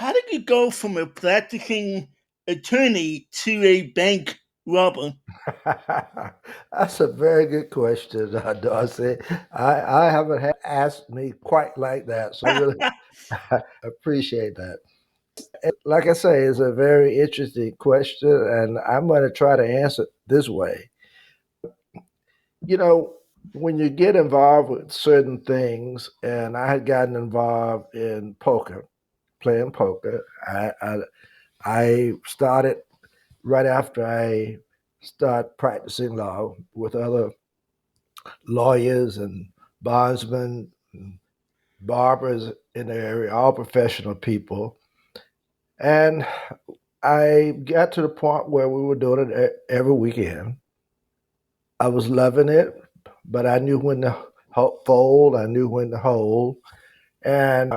how did you go from a practicing attorney to a bank robber? That's a very good question, Darcy. I haven't had asked me quite like that, so I really appreciate that. Like I say, it's a very interesting question, and I'm going to try to answer it this way. You know, when you get involved with certain things, and I had gotten involved in poker, playing poker. I started right after I started practicing law with other lawyers and bondsmen, and barbers in the area, all professional people. And I got to the point where we were doing it every weekend. I was loving it, but I knew when to fold, I knew when to hold. And,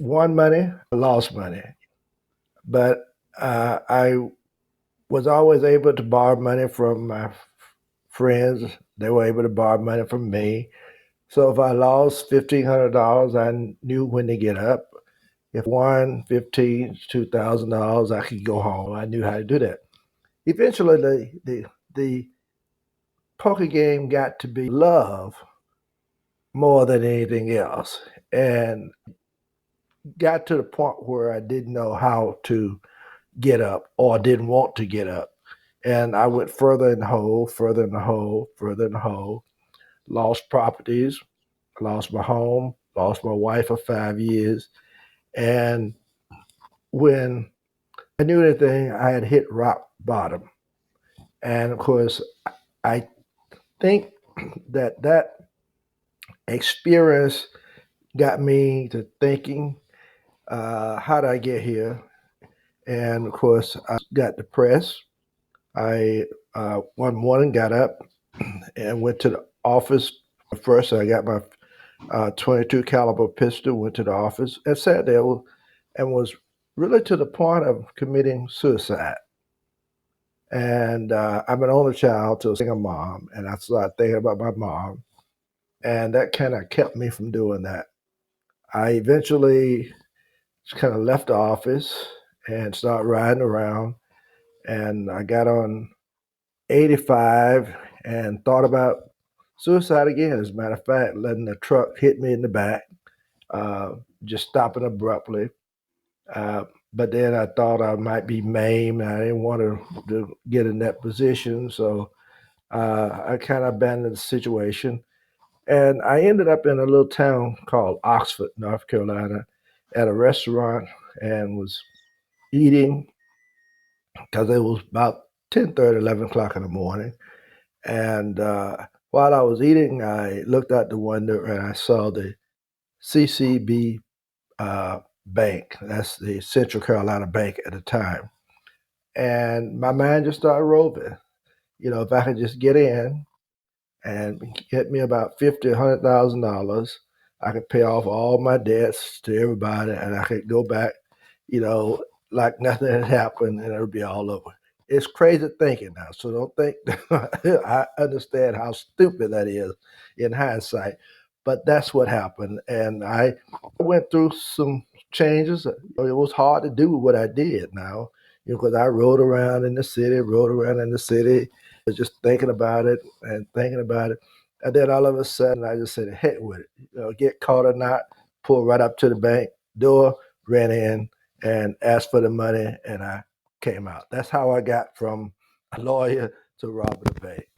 won money, lost money. But I was always able to borrow money from my friends. They were able to borrow money from me. So if I lost $1,500, I knew when to get up. If I won $2,000, I could go home. I knew how to do that. Eventually, the poker game got to be love more than anything else, and got to the point where I didn't know how to get up or didn't want to get up. And I went further in the hole, further in the hole, further in the hole. Lost properties, lost my home, lost my wife of 5 years. And when I knew anything, I had hit rock bottom. And of course, I think that experience got me to thinking, how did I get here? And of course, I got depressed. I one morning got up and went to the office. First, I got my 22 caliber pistol, went to the office and sat there and was really to the point of committing suicide. And I'm an only child to a single mom, and I started thinking about my mom, and that kind of kept me from doing that. I eventually just kind of left the office and started riding around, and I got on 85 and thought about suicide again. As a matter of fact, letting the truck hit me in the back, uh, just stopping abruptly. Uh, but then I thought I might be maimed. I didn't want to get in that position. So I kind of abandoned the situation. And I ended up in a little town called Oxford, North Carolina, at a restaurant and was eating because it was about 10:30, 11 o'clock in the morning. And while I was eating, I looked out the window and I saw the CCB Bank. That's the Central Carolina Bank at the time. And my mind just started roving. If I could just get in and get me about 50, $100,000, I could pay off all my debts to everybody, and I could go back, you know, like nothing had happened, and it'll be all over. It's crazy thinking now, so don't think I understand how stupid that is in hindsight. But that's what happened, and I went through some changes. It was hard to do what I did now, because I rode around in the city, just thinking about it and thinking about it. And then all of a sudden, I just said, heck with it. Get caught or not, pulled right up to the bank door, ran in and asked for the money, and I came out. That's how I got from a lawyer to robbing the bank.